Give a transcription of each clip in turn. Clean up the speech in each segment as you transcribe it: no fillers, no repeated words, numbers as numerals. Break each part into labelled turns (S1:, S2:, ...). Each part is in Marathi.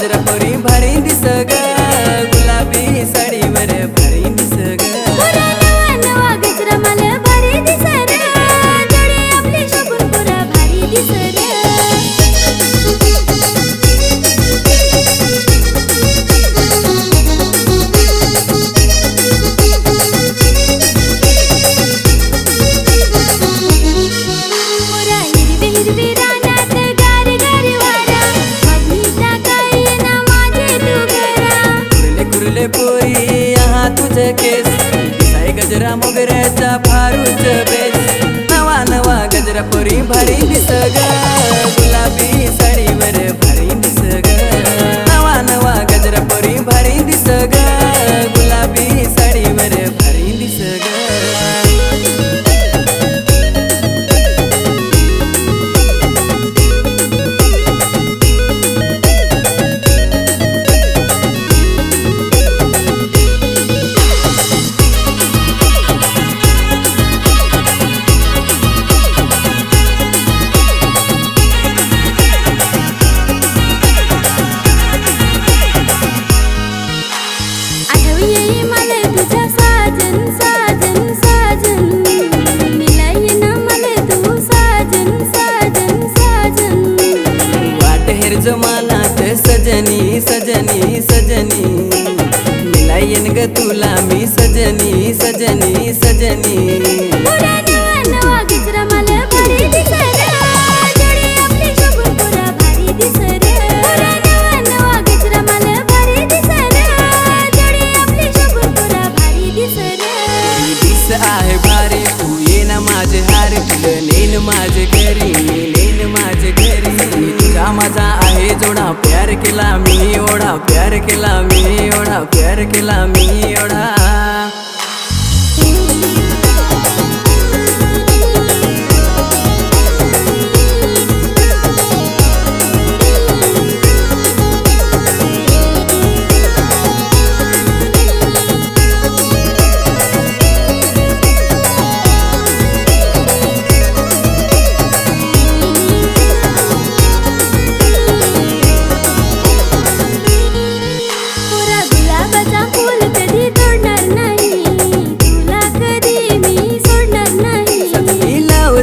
S1: गजरा पोरी भारी दिस ग गुलाबी साडीवर भारी दिस ग
S2: नवा गजरा मला भारी दिस रे जोडी आपली शोभून पुरा भारी दिस रे
S1: पोरी यहाँ तुझे केस दिसाय गजरा मोगऱ्याचा फारूच बेस नवा नवा गजरा पोरी भारी दिस ग गुलाबी साडीवर भारी दिस ग नवा नवा गजरा पोरी भारी दिस ग गुलाबी साडीवर भारी दिस ग जमानात सजनी सजनी सजनी मिलायन ग तुला मी सजनी सजनी सजनी
S2: नवा गजरा मला भारी दिस रे जोडी आपली शोभून पुरा भारी दिस रे नवा गजरा मला भारी दिस रे जोडी आपली शोभून पुरा भारी दिस रे
S1: दिस आहे भारी तू ये ना माझे हार तुला नेन माझे घरी नेन माझे घरी तुझा माझा आहे जोडा प्यार केला मी एवढा प्यार केला मी एवढा प्यार केला मी एवढा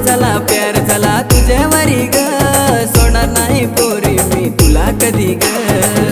S1: झाला प्यार झाला तुझ्यावरी ग सोडणार नाही पोरी मी तुला कधी ग